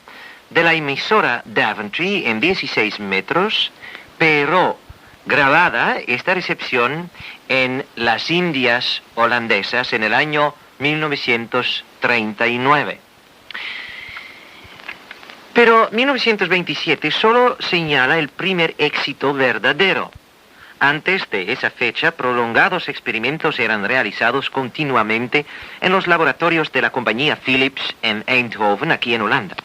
de la emisora Daventry en 16 metros, pero grabada esta recepción en las Indias holandesas en el año 1939. Pero 1927 solo señala el primer éxito verdadero. Antes de esa fecha, prolongados experimentos eran realizados continuamente en los laboratorios de la compañía Philips en Eindhoven, aquí en Holanda.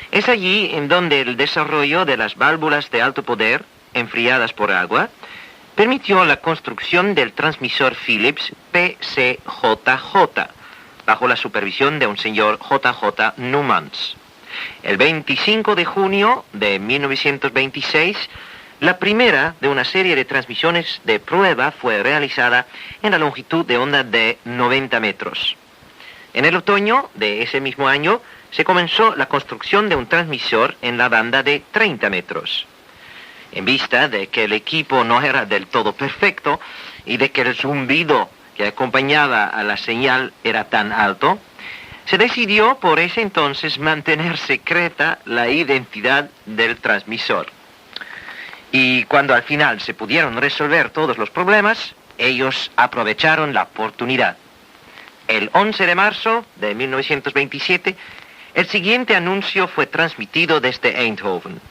Es allí en donde el desarrollo de las válvulas de alto poder, enfriadas por agua, permitió la construcción del transmisor Philips PCJJ, bajo la supervisión de un señor J.J. Numans. El 25 de junio de 1926, la primera de una serie de transmisiones de prueba fue realizada en la longitud de onda de 90 metros. En el otoño de ese mismo año se comenzó la construcción de un transmisor en la banda de 30 metros. En vista de que el equipo no era del todo perfecto y de que el zumbido que acompañaba a la señal era tan alto, se decidió por ese entonces mantener secreta la identidad del transmisor. Y cuando al final se pudieron resolver todos los problemas, ellos aprovecharon la oportunidad. El 11 de marzo de 1927, El siguiente anuncio fue transmitido desde Eindhoven.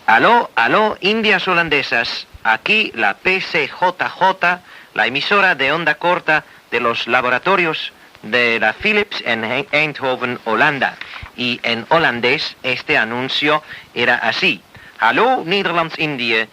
Aló, aló, Indias holandesas. Aquí la PCJJ, la emisora de onda corta de los laboratorios de la Philips en Eindhoven, Holanda. Y en holandés este anuncio era así. Hallo, Nederlands-Indië.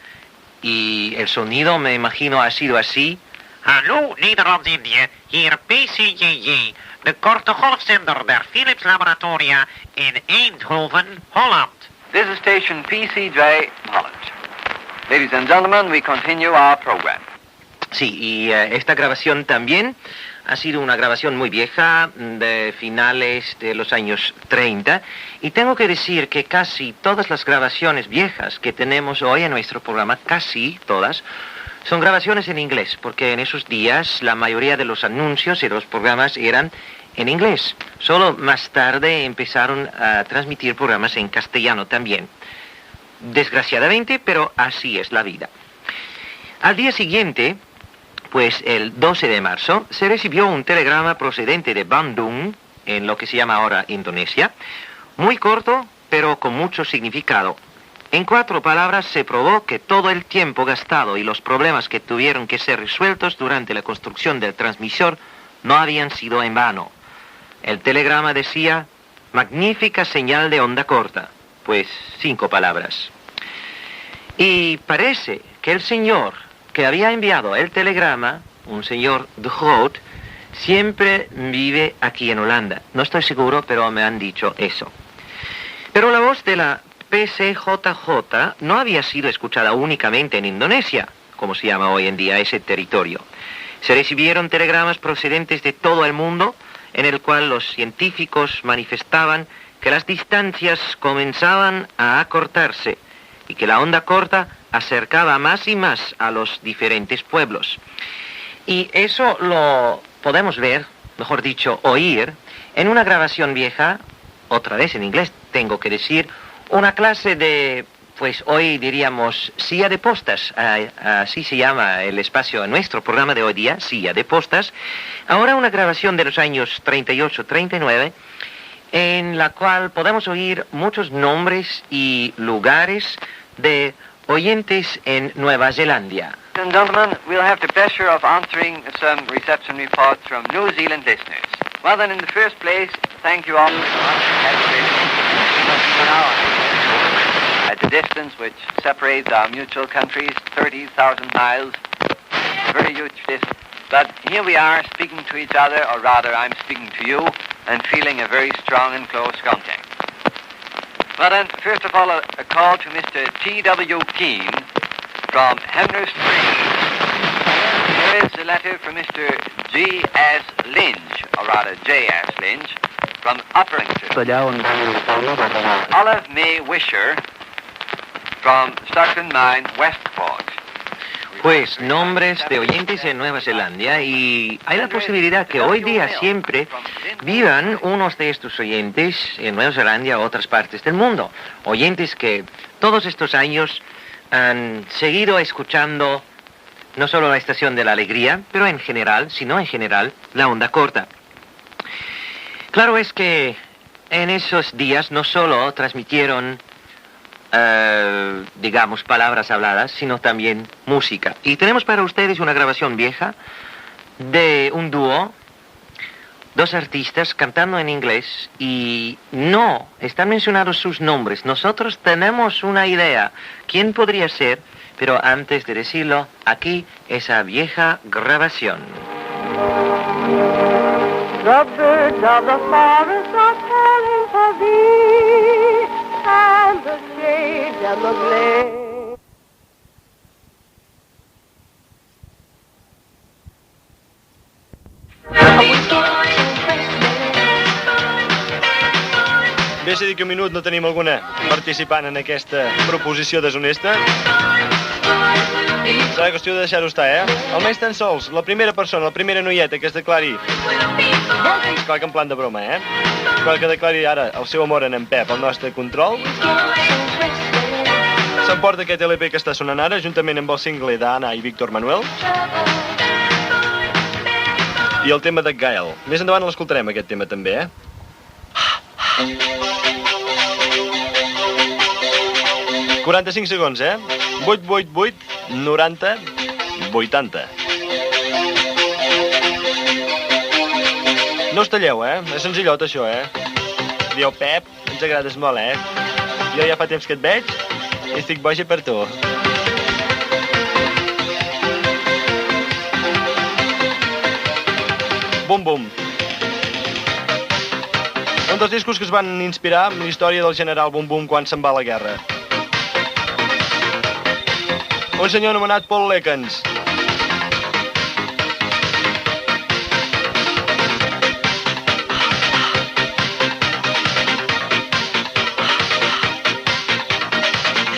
Y el sonido, me imagino, ha sido así. Hallo, Nederlands-Indië. Hier PCJJ, de korte golfzender der Philips Laboratoria in Eindhoven, Holland. This is station PCJ Holland. Ladies and gentlemen, we continue our program. Sí, y esta grabación también ha sido una grabación muy vieja, de finales de los años 30, y tengo que decir que casi todas las grabaciones viejas que tenemos hoy en nuestro programa, casi todas, son grabaciones en inglés, porque en esos días la mayoría de los anuncios y de los programas eran en inglés. Solo más tarde empezaron a transmitir programas en castellano también. Desgraciadamente, pero así es la vida. Al día siguiente, pues el 12 de marzo, se recibió un telegrama procedente de Bandung, en lo que se llama ahora Indonesia, muy corto, pero con mucho significado. En 4 palabras se probó que todo el tiempo gastado y los problemas que tuvieron que ser resueltos durante la construcción del transmisor no habían sido en vano. El telegrama decía, magnífica señal de onda corta. Pues 5 palabras. Y parece que el señor que había enviado el telegrama, un señor de Groot, siempre vive aquí en Holanda. No estoy seguro, pero me han dicho eso. Pero la voz de la PCJJ no había sido escuchada únicamente en Indonesia, como se llama hoy en día ese territorio. Se recibieron telegramas procedentes de todo el mundo, en el cual los científicos manifestaban que las distancias comenzaban a acortarse y que la onda corta acercaba más y más a los diferentes pueblos. Y eso lo podemos ver, mejor dicho, oír, en una grabación vieja, otra vez en inglés tengo que decir, una clase de, pues hoy diríamos, silla de postas, así se llama el espacio en nuestro programa de hoy día, silla de postas. Ahora una grabación de los años 38-39, en la cual podemos oír muchos nombres y lugares de oyentes en Nueva Zelanda. Ladies and gentlemen, we'll have the pleasure of answering some reception reports from New Zealand listeners. Well then, in the first place, thank you all very much at the distance which separates our mutual countries, 30,000 miles, very huge distance. But here we are speaking to each other, or rather I'm speaking to you, and feeling a very strong and close contact. Well then, first of all, a call to Mr. T.W. Keane from Hemner Springs. Here is a letter from Mr. G.S. Lynch, or rather J.S. Lynch, from Upperington. Olive May Wisher from Stockton Mine, Westport. Pues nombres de oyentes en Nueva Zelanda, y hay la posibilidad que hoy día siempre vivan unos de estos oyentes en Nueva Zelanda o otras partes del mundo. Oyentes que todos estos años han seguido escuchando no solo la estación de la alegría, pero en general, sino en general, la onda corta. Claro es que en esos días no solo transmitieron digamos, palabras habladas, sino también música. Y tenemos para ustedes una grabación vieja de un dúo, 2 artistas cantando en inglés, y no están mencionados sus nombres. Nosotros tenemos una idea quién podría ser, pero antes de decirlo, aquí esa vieja grabación. The birds of the forest are calling for thee, and the shades and the glade. Bé, si dic un minut no tenim alguna participant en aquesta proposició deshonesta, serà qüestió de deixar-ho estar, Almenys tan sols la primera persona, la primera noieta que es declari, clar que en plan de broma, clar que declari ara el seu amor en Pep, el nostre control, s'emporta aquest LP que està sonant ara, juntament amb el single d'Anna i Víctor Manuel, i el tema de Gael. Més endavant l'escoltarem, aquest tema també, ...45 segons, 888 90 80. No us talleu, És senzillot, això, Dieu, Pep, ens agrades molt, Jo ja fa temps que et veig i estic boja per tu. Bum, bum. Un dels discos que es van inspirar amb la història del general Bum Bum quan se'n va a la guerra. Un senyor anomenat Paul Lekens.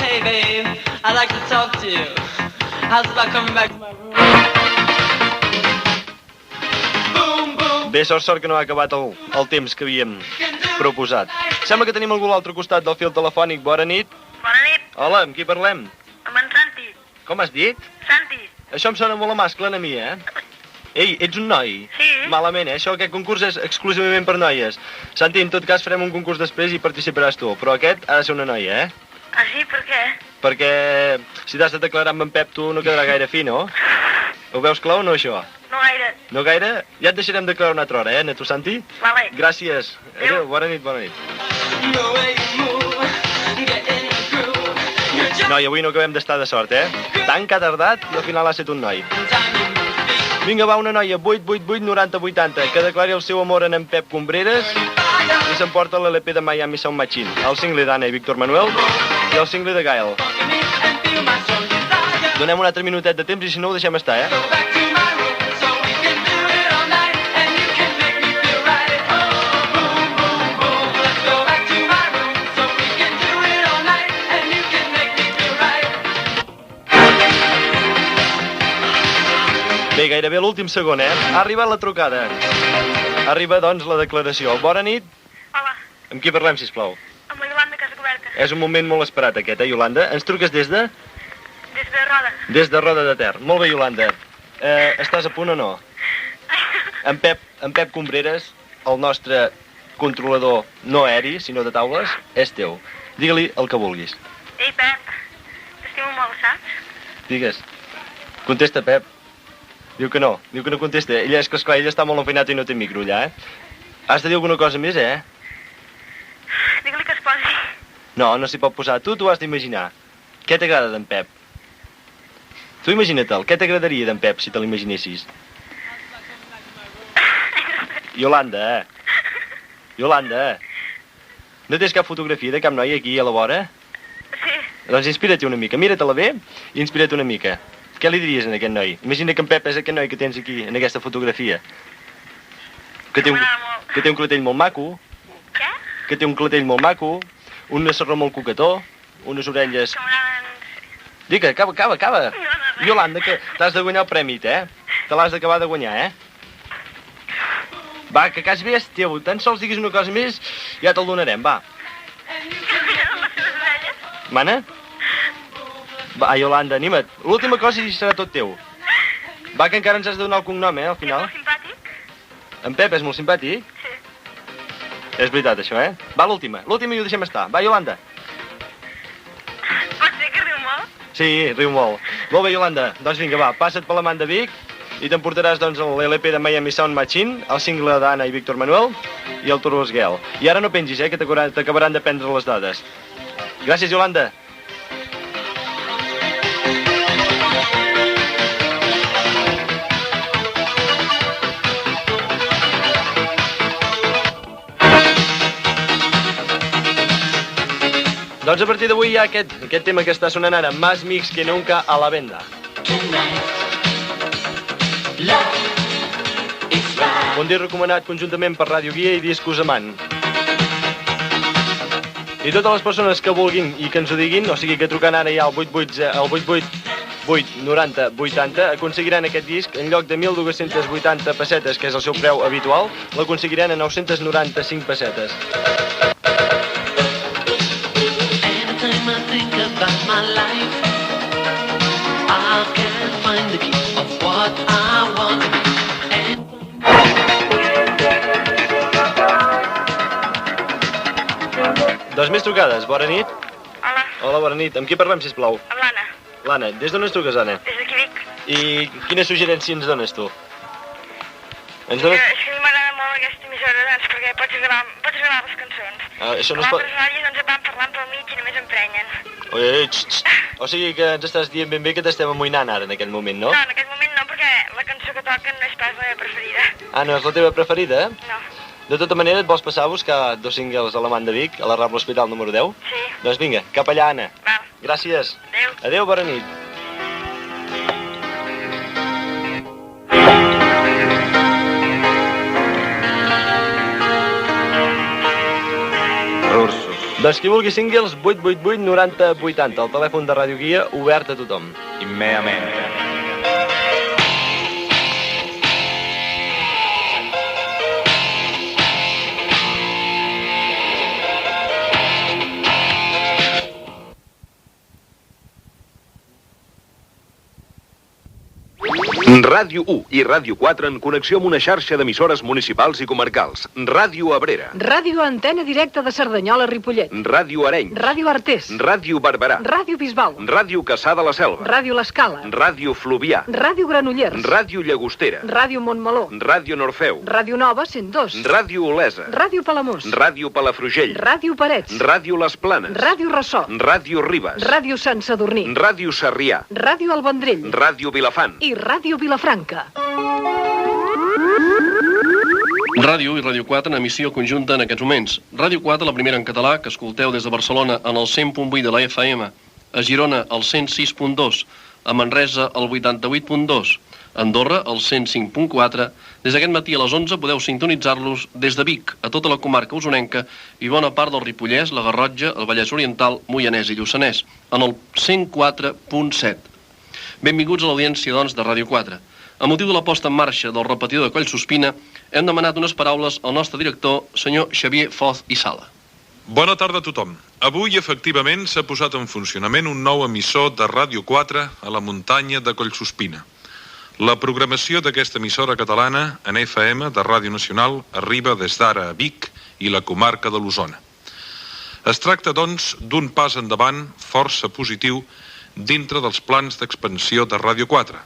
Hey babe, I'd like to talk to you. How's about coming back to my room? Bé, sort que no ha acabat el temps que havíem proposat. Sembla que tenim algú a l'altre costat del fil telefònic. Bona nit. Bona nit. Hola, amb qui parlem? Amb en Santi. Com has dit? Santi. Això em sona molt a mascle a mi, Ei, ets un noi? Sí. Malament, Això, aquest concurs és exclusivament per noies. Santi, en tot cas farem un concurs després i participaràs tu, però aquest ha de ser una noia, Ah, sí? Per què? Perquè si t'has de declarar amb en Pep tu no quedarà gaire fi, no? Ho veus clar o no, això? No gaire. No gaire? Ja et deixarem declarar una altra hora, a tu, Santi? Vale. Gràcies. Adéu, bona nit, bona nit. Noi, avui no acabem d'estar de sort, Tant que ha tardat i al final ha estat un noi. Vinga, va, una noia, 888 90 80, que declari el seu amor en Pep Combreres i s'emporta l'LP de Miami Sound Machine, el single d'Anna i Víctor Manuel i el single de Gael. Donem un altre minutet de temps i si no ho deixem estar, Bé, gairebé l'últim segon, Ha arribat la trucada. Arriba, doncs, la declaració. Bona nit. Hola. Amb qui parlem, sisplau? Amb la Iolanda Casa Coberta. És un moment molt esperat, aquest, Iolanda? Ens truques des de? Des de Roda. Des de Roda de Ter. Molt bé, Iolanda. Estàs a punt o no? En Pep Combreres, el nostre controlador no aeri, sinó de taules, és teu. Digue-li el que vulguis. Ei, Pep, t'estimo molt, saps? Digues. Contesta, Pep. Diu que no contesta. Ella, és que esclar, ella està molt enfeinat i no té micro allà, Has de dir alguna cosa més, Digue-li que es posi. No s'hi pot posar. Tu t'ho has d'imaginar. Què t'agrada d'en Pep? Tu imagina-te'l. Què t'agradaria d'en Pep si te l'imaginessis? Iolanda, Iolanda. No tens cap fotografia de cap noi aquí a la vora? Sí. Doncs inspira-t'hi una mica. Mira-te-la bé i inspira't una mica. Què li diries a aquest noi? Imagina que en Pep és aquest noi que tens aquí, en aquesta fotografia. Que té un clatell molt maco. Què? Que té un clatell molt maco, un nassarró molt coquetó, unes orelles... Digue, acaba. Iolanda, que t'has de guanyar el premi, Te l'has d'acabar de guanyar, Va, que quasi bé és teu. Tan sols diguis una cosa més, ja te'l donarem, va. Mana? Va, Iolanda, anima't. L'última cosa i serà tot teu. Va, que encara ens has de donar el cognom, al final. És molt simpàtic? En Pep és molt simpàtic? Sí. És veritat, això, Va, l'última i ho deixem estar. Va, Iolanda. Pot ser que riu molt? Sí, riu molt. Molt bé, Iolanda. Doncs vinga, va, passa't per la man de Vic i t'emportaràs, doncs, l'LP de Miami Sound Machine, el single d'Anna i Víctor Manuel i el Turbos Girl. I ara no pengis, que t'acabaran de prendre les dades. Gràcies, Iolanda. Doncs a partir d'avui hi ha aquest tema que està sonant ara, Más Mix que Nunca a la venda. Un disc recomanat conjuntament per Ràdio Guia i Discos Amant. I totes les persones que vulguin i que ens ho diguin, o sigui que trucant ara ja al 888 90 80, aconseguiran aquest disc en lloc de 1.280 pessetes, que és el seu preu habitual, l'aconseguiran a 995 pessetes. About my life, I can't find the key of what I want. Doncs més trucades. Bona nit. Hola. Hola, bona nit. Amb qui parlem, sisplau? Amb l'Anna. L'Anna, des d'on ens truques, Anna? Des d'aquí Vic. I quina suggerència ens dones, tu? Ens És dones... que a mi m'agrada molt aquesta emissora, doncs, perquè pots gravar les cançons. Això no Com es pot... altres ràdios doncs et van parlant pel mig i només emprenyen. O sigui que ens estàs dient ben bé que t'estem amoïnant ara, en aquest moment, no? No, en aquest moment no, perquè la cançó que toquen no és pas la meva preferida. Ah, no és la teva preferida, eh? No. De tota manera, et vols passar a buscar 2 singles a la Man de Vic, a la Rambla Hospital número 10? Sí. Doncs vinga, cap allà, Anna. Val. Gràcies. Adéu. Adéu, bona nit. Doncs qui vulgui singles, 888 90 80, el telèfon de Ràdio Guia, obert a tothom. Immediatamente. Ràdio 1 i Ràdio 4 en connexió amb una xarxa d'emissores municipals i comarcals. Ràdio Abrera. Ràdio Antena Directa de Cerdanyola, Ripollet. Ràdio Arenys. Ràdio Artés. Ràdio Barberà. Ràdio Bisbal. Ràdio Caçà de la Selva. Ràdio L'Escala. Ràdio Fluvià. Ràdio Granollers. Ràdio Llagostera. Ràdio Montmeló. Ràdio Norfeu. Ràdio Nova, 102. Ràdio Olesa. Ràdio Palamós. Ràdio Palafrugell. Ràdio Parets. Ràdio Les Planes. Ràdio Ressò. Ràdio Ribes. Ràdio Sant Sadurní. Ràdio Sarrià. Ràdio El Vendrell. Ràdio Vilafant. I Ràdio Vilafranca. Ràdio i Ràdio 4 en emissió conjunta en aquests moments. Ràdio 4, la primera en català, que escolteu des de Barcelona en el 100.8 de la FM, a Girona el 106.2, a Manresa el 88.2, a Andorra el 105.4. Des d'aquest matí a les 11 podeu sintonitzar-los des de Vic, a tota la comarca usonenca i bona part del Ripollès, la Garrotxa, el Vallès Oriental, Moianès i Lluçanès, en el 104.7. Benvinguts a l'audiència, doncs, de Ràdio 4. A motiu de la posta en marxa del repetidor de Collsospina, hem demanat unes paraules al nostre director, senyor Xavier Foz i Sala. Bona tarda a tothom. Avui, efectivament, s'ha posat en funcionament un nou emissor de Ràdio 4 a la muntanya de Collsospina. La programació d'aquesta emissora catalana en FM de Ràdio Nacional arriba des d'ara a Vic i la comarca de l'Osona. Es tracta, doncs, d'un pas endavant força positiu dintre dels plans d'expansió de Ràdio 4.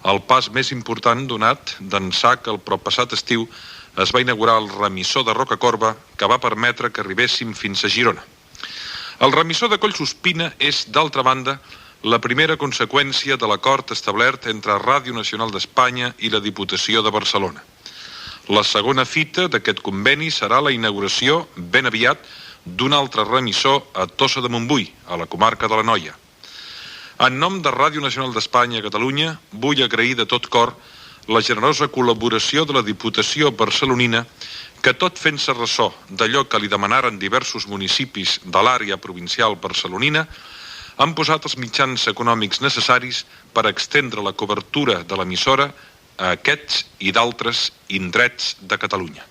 El pas més important donat d'ençà que el proppassat estiu es va inaugurar el remissor de Rocacorba que va permetre que arribéssim fins a Girona. El remissor de Collsospina és, d'altra banda, la primera conseqüència de l'acord establert entre Ràdio Nacional d'Espanya i la Diputació de Barcelona. La segona fita d'aquest conveni serà la inauguració, ben aviat, d'un altre remissor a Tossa de Montbui, a la comarca de l'Anoia. En nom de Ràdio Nacional d'Espanya a Catalunya, vull agrair de tot cor la generosa col·laboració de la Diputació barcelonina que, tot fent-se ressò d'allò que li demanaren diversos municipis de l'àrea provincial barcelonina, han posat els mitjans econòmics necessaris per extendre la cobertura de l'emissora a aquests i d'altres indrets de Catalunya.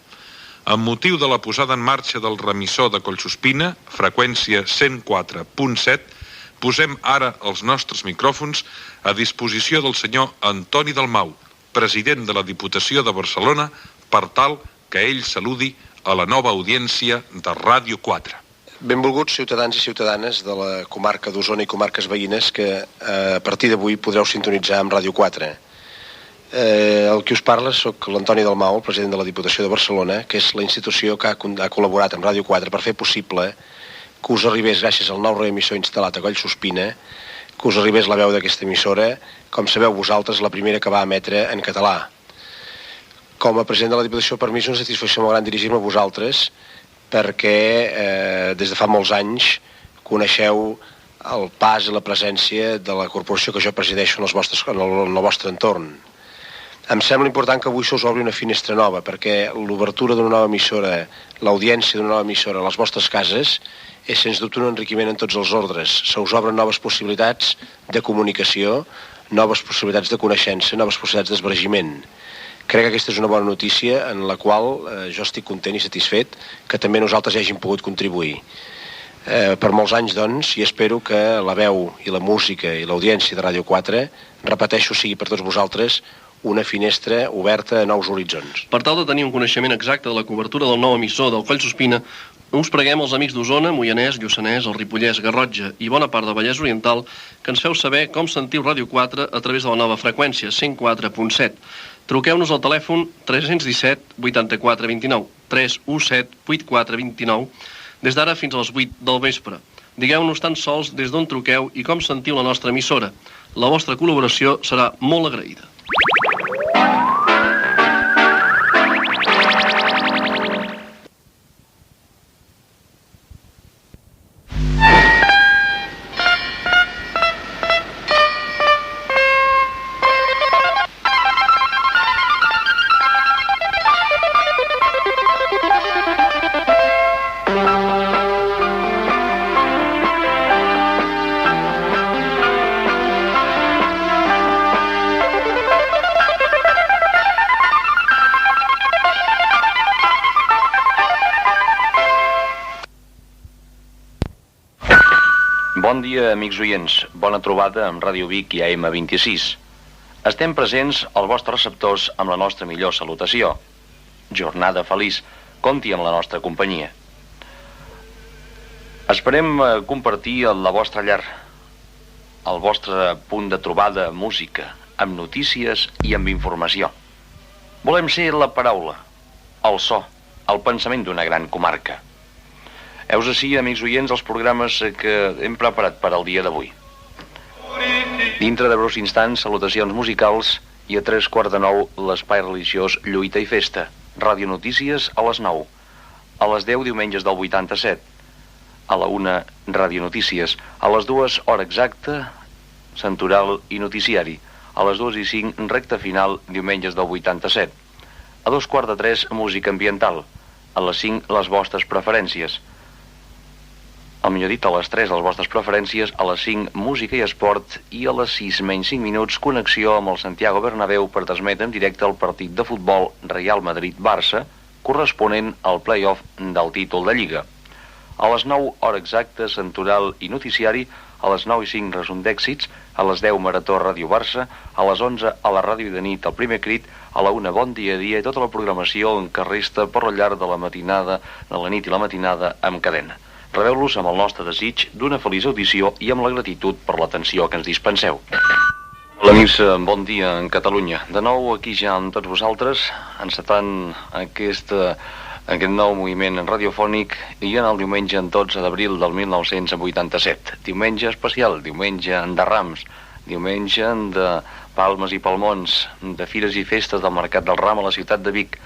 Amb motiu de la posada en marxa del remissor de Collsospina, freqüència 104.7, posem ara els nostres micròfons a disposició del senyor Antoni Dalmau, president de la Diputació de Barcelona, per tal que ell saludi a la nova audiència de Ràdio 4. Benvolguts ciutadans i ciutadanes de la comarca d'Osona i comarques veïnes que a partir d'avui podreu sintonitzar amb Ràdio 4. El que us parla soc l'Antoni Dalmau, president de la Diputació de Barcelona, que és la institució que ha col·laborat amb Ràdio 4 per fer possible que us arribés, gràcies al nou reemissor instal·lat a Collsospina, que us arribés la veu d'aquesta emissora, com sabeu vosaltres, la primera que va emetre en català. Com a president de la Diputació, per mi és una satisfacció molt gran dirigir-me a vosaltres, perquè des de fa molts anys coneixeu el pas i la presència de la corporació que jo presideixo en el vostre entorn. Em sembla important que avui se us obri una finestra nova, perquè l'obertura d'una nova emissora, l'audiència d'una nova emissora a les vostres cases, és sens dubte un enriquiment en tots els ordres. Se us obren noves possibilitats de comunicació, noves possibilitats de coneixença, noves possibilitats d'esbargiment. Crec que aquesta és una bona notícia en la qual jo estic content i satisfet que també nosaltres hi hàgim pogut contribuir. Per molts anys, doncs, i espero que la veu i la música i l'audiència de Ràdio 4, repeteixo, sigui per tots vosaltres una finestra oberta a nous horitzons. Per tal de tenir un coneixement exacte de la cobertura del nou emissor del Collsospina, Us preguem als amics d'Osona, Moianès, Lluçanès, el Ripollès, Garrotxa i bona part del Vallès Oriental que ens feu saber com sentiu Ràdio 4 a través de la nova freqüència, 104.7. Truqueu-nos al telèfon 317 84 29, 317 84 29, des d'ara fins a les 8 del vespre. Digueu-nos tan sols des d'on truqueu i com sentiu la nostra emissora. La vostra col·laboració serà molt agraïda. Bon dia, amics oients. Bona trobada amb Ràdio Vic i AM26. Estem presents als vostres receptors amb la nostra millor salutació. Jornada feliç. Compti amb la nostra companyia. Esperem compartir la vostra llar, el vostre punt de trobada amb música, amb notícies i amb informació. Volem ser la paraula, el so, el pensament d'una gran comarca. Heus ací, amics oients, els programes que hem preparat per al dia d'avui. Dintre de breus instants, salutacions musicals i a 8:45 l'espai religiós Lluita i Festa. Ràdio Notícies a les 9. A les 10 diumenges del 87. A la 1 Ràdio Notícies. A les 2 hora exacta, Santoral i Noticiari. A les 2:05 recta final diumenges del 87. A 2:45 música ambiental. A les 5 les vostres preferències. Al millor dit, a les 3 les vostres preferències, a les 5 música i esport i a les 6 menys 5 minuts connexió amb el Santiago Bernabéu per transmetre en directe el partit de futbol Real Madrid-Barça corresponent al play-off del títol de Lliga. A les 9 hora exacta Santoral i Noticiari, a les 9:05 resum d'èxits, a les 10 Marató Ràdio Barça, a les 11 a la ràdio de nit el primer crit, a la 1 Bon Dia a Dia i tota la programació en que resta per al llarg de la matinada, de la nit i la matinada amb cadena. Rebeu-los amb el nostre desig d'una feliç audició i amb la gratitud per l'atenció que ens dispenseu. Hola amics, bon dia en Catalunya. De nou aquí ja amb tots vosaltres, encetant aquest nou moviment radiofònic i en el diumenge en 12 d'abril del 1987. Diumenge especial, diumenge de Rams, diumenge de palmes i palmons, de fires i festes del Mercat del Ram a la ciutat de Vic,